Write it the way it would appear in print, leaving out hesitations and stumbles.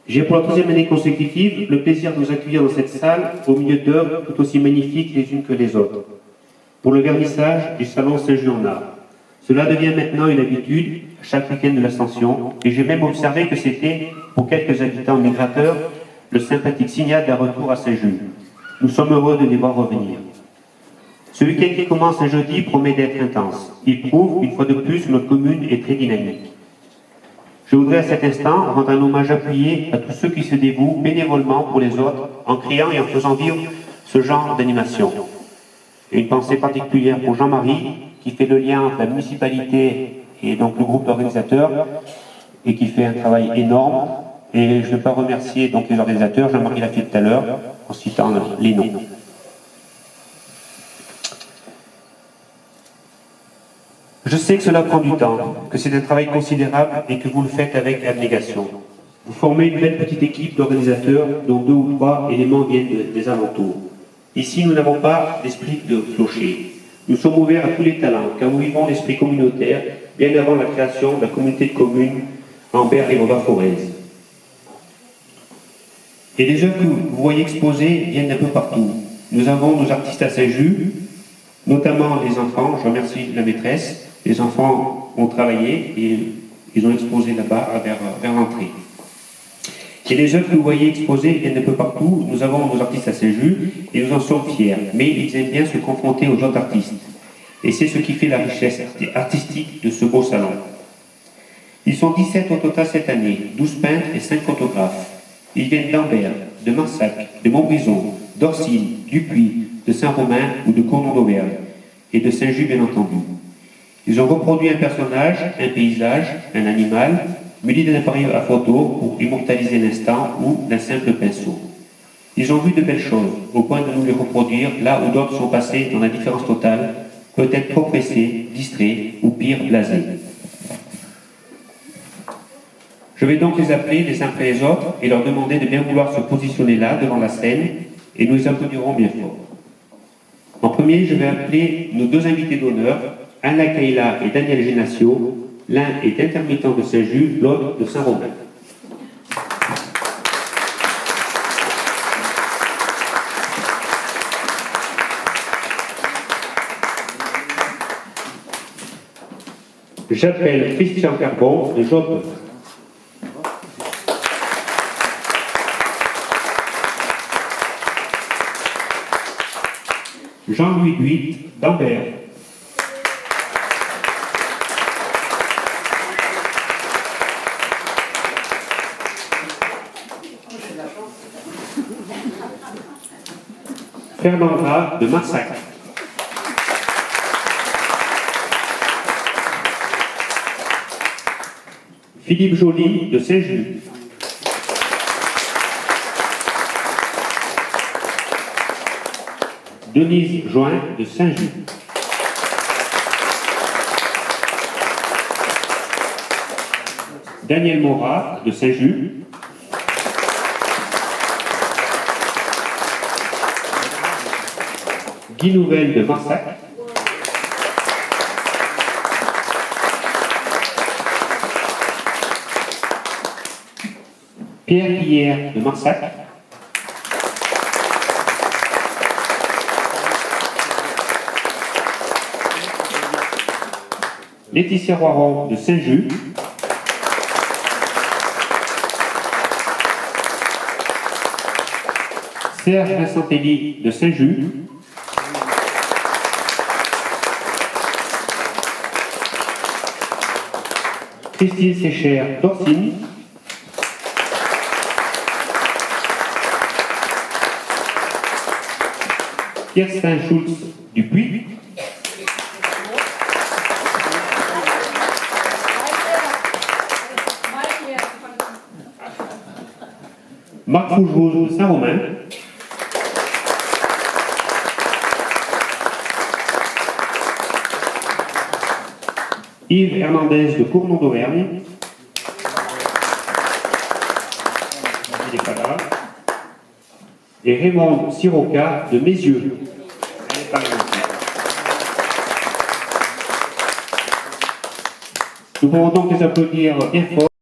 J'ai pour la troisième année consécutive le plaisir de vous accueillir dans cette salle au milieu d'œuvres tout aussi magnifiques les unes que les autres. Pour le vernissage du salon Saint-Jean-en-Art. Cela devient maintenant une habitude chaque week-end de l'Ascension et j'ai même observé que c'était, pour quelques habitants migrateurs, le sympathique signal d'un retour à Saint-Just. Nous sommes heureux de les voir revenir. Ce week-end qui commence un jeudi promet d'être intense. Il prouve, une fois de plus, que notre commune est très dynamique. Je voudrais à cet instant rendre un hommage appuyé à tous ceux qui se dévouent bénévolement pour les autres, en criant et en faisant vivre ce genre d'animation. Et une pensée particulière pour Jean-Marie, qui fait le lien entre la municipalité et donc le groupe d'organisateurs, et qui fait un travail énorme. Et je ne veux pas remercier donc les organisateurs, Jean-Marie l'a fait tout à l'heure, en citant les noms. Je sais que cela prend du temps, que c'est un travail considérable et que vous le faites avec abnégation. Vous formez une belle petite équipe d'organisateurs dont 2 ou 3 éléments viennent des alentours. Ici, nous n'avons pas d'esprit de clocher. Nous sommes ouverts à tous les talents, car nous vivons l'esprit communautaire bien avant la création de la communauté de communes Ambert et Vauban-Forez. Et les œuvres que vous voyez exposées viennent d'un peu partout. Nous avons nos artistes à Saint-Just, notamment les enfants, je remercie la maîtresse. Les enfants ont travaillé et ils ont exposé là-bas vers l'entrée. Et les œuvres que vous voyez exposées viennent d'un peu partout. Nous avons nos artistes à Saint-Just et nous en sommes fiers. Mais ils aiment bien se confronter aux autres artistes. Et c'est ce qui fait la richesse artistique de ce beau salon. Ils sont 17 au total cette année, 12 peintres et 5 photographes. Ils viennent d'Ambert, de Marsac, de Montbrison, d'Orsine, du Puy, de Saint-Romain ou de Cournon d'Auvergne, et de Saint-Just bien entendu. Ils ont reproduit un personnage, un paysage, un animal, muni d'un appareil à photo pour immortaliser l'instant ou d'un simple pinceau. Ils ont vu de belles choses, au point de nous les reproduire là où d'autres sont passés dans la différence totale, peut-être trop pressés, distraits ou pire, blasés. Je vais donc les appeler les uns après les autres et leur demander de bien vouloir se positionner là, devant la scène, et nous les applaudirons bien fort. En premier, je vais appeler nos 2 invités d'honneur, Anna Kaila et Daniel Genacio. L'un est intermittent de Saint-Just, l'autre de Saint-Romain. J'appelle Christian Carbon de Job. Jean-Louis Duit d'Ambert. Fernand Gras de Marsac. Philippe Joly de Saint-Just. Denise Join de Saint-Just. Daniel Morat de Saint-Just. Guy Nouvel de Marsac. Pierre Pierre de Marsac. Laetitia Roiron de Saint-Just. Serge Vincentelli de Saint-Just. Christine Sécher d'Orsine. Kerstin Schultz du Puy. Marc Fougereau de Saint-Romain. Yves Hernandez de Cournon d'Auvergne. Il n'est pas là. Et Raymond Siroca de Mézieux. Nous pouvons donc les applaudir bien fort.